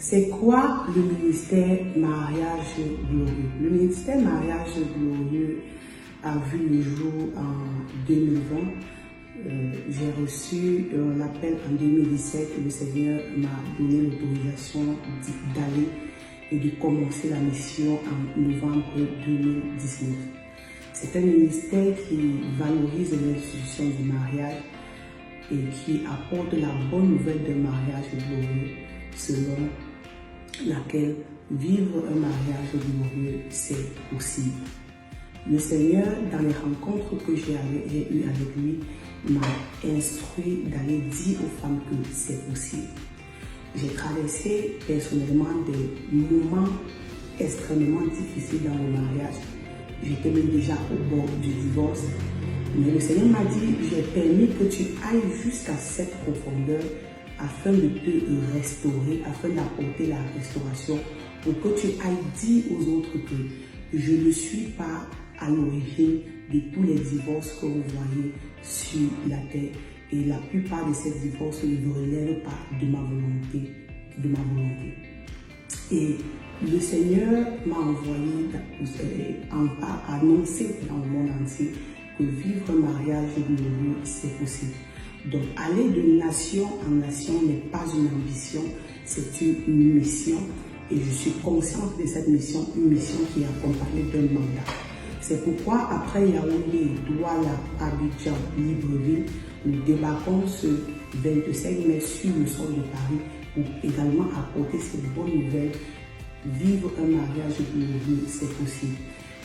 C'est quoi le ministère Mariage Glorieux? Le ministère Mariage Glorieux a vu le jour en 2020. J'ai reçu l'appel en 2017 et le Seigneur m'a donné l'autorisation d'aller et de commencer la mission en novembre 2019. C'est un ministère qui valorise l'institution du mariage et qui apporte la bonne nouvelle d'un mariage glorieux, selon laquelle vivre un mariage glorieux, c'est possible. Le Seigneur, dans les rencontres que j'ai eues avec lui, m'a instruit d'aller dire aux femmes que c'est possible. J'ai traversé personnellement des moments extrêmement difficiles dans le mariage. J'étais même déjà au bord du divorce. Mais le Seigneur m'a dit, j'ai permis que tu ailles jusqu'à cette profondeur afin de te restaurer, afin d'apporter la restauration, pour que tu ailles dire aux autres que je ne suis pas à l'origine de tous les divorces que vous voyez sur la terre. Et la plupart de ces divorces ne relèvent pas de ma volonté. Et le Seigneur m'a envoyé, a annoncé dans le monde entier que vivre un mariage glorieux, c'est possible. Donc, aller de nation en nation n'est pas une ambition, c'est une mission. Et je suis consciente de cette mission, une mission qui est accompagnée d'un mandat. C'est pourquoi, après Yaoundé, Douala, Abidjan, Libreville, nous débarquons ce 25 mai sur le sol de Paris pour également apporter cette bonne nouvelle. Vivre un mariage glorieux, c'est possible.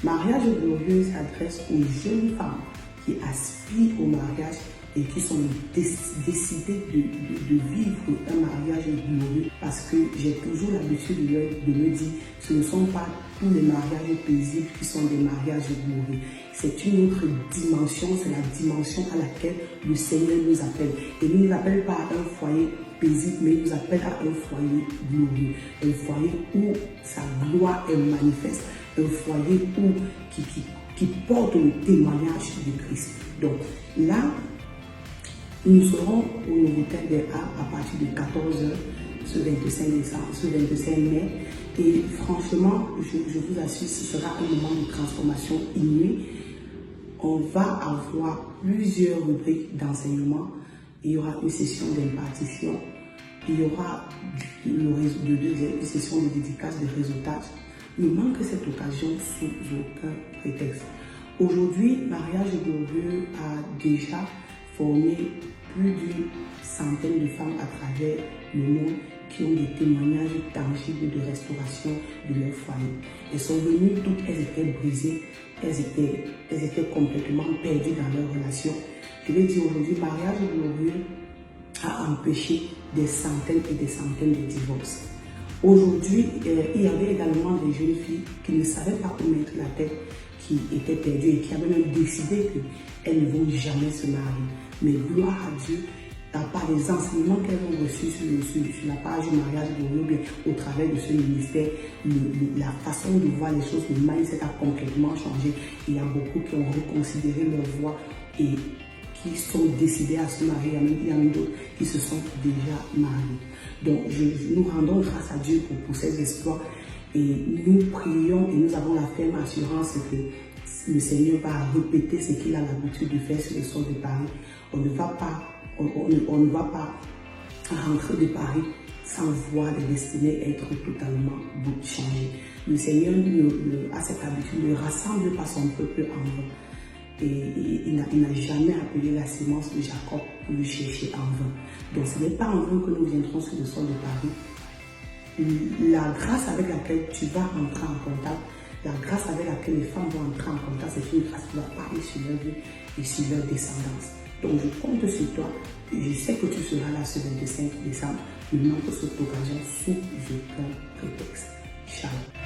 Mariage glorieux s'adresse aux jeunes femmes qui aspirent au mariage et qui sont décidées de vivre un mariage glorieux, parce que j'ai toujours l'habitude de me dire, ce ne sont pas tous les mariages paisibles qui sont des mariages glorieux. C'est une autre dimension, c'est la dimension à laquelle le Seigneur nous appelle. Et il ne nous appelle pas à un foyer paisible, mais il nous appelle à un foyer glorieux. Un foyer où sa gloire est manifeste, un foyer qui porte le témoignage de Christ. Donc là, nous serons au Novotel des Halles à partir de 14h ce 25 mai. Et franchement, je vous assure, ce sera un moment de transformation inouïe. On va avoir plusieurs rubriques d'enseignement. Il y aura une session d'impartition. Il y aura une session de dédicace, de réseautage. Ne manque cette occasion sous aucun prétexte. Aujourd'hui, Mariage Glorieux a déjà formé plus d'une centaine de femmes à travers le monde qui ont des témoignages tangibles de restauration de leur foyer. Elles sont venues, toutes elles étaient brisées, elles étaient complètement perdues dans leur relation. Je vais dire aujourd'hui, Mariage Glorieux a empêché des centaines et des centaines de divorces. Aujourd'hui, il y avait également des jeunes filles qui ne savaient pas où mettre la tête, qui étaient perdues et qui avaient même décidé qu'elles ne vont jamais se marier. Mais gloire à Dieu, par les enseignements qu'elles ont reçus sur la page du mariage glorieux, bien au travers de ce ministère, la façon de voir les choses, le mindset a complètement changé. Il y a beaucoup qui ont reconsidéré leur voie et qui sont décidés à se marier. Il y en a d'autres qui se sont déjà mariés. Donc, nous rendons grâce à Dieu pour ces exploits et nous prions et nous avons la ferme assurance que le Seigneur va répéter ce qu'il a l'habitude de faire sur le sol de Paris. On ne va pas rentrer de Paris sans voir les destinées être totalement changées. Le Seigneur a cette habitude de rassembler pas son peuple en vain. Et il n'a jamais appelé la sémence de Jacob pour le chercher en vain. Donc ce n'est pas en vain que nous viendrons sur le sol de Paris. La grâce avec laquelle tu vas entrer en contact, la grâce avec laquelle les femmes vont entrer en contact, c'est une grâce qui va parler sur leur vie et sur leur descendance. Donc je compte sur toi et je sais que tu seras là ce 25 décembre. Ne manque cette occasion sous aucun prétexte. Shalom.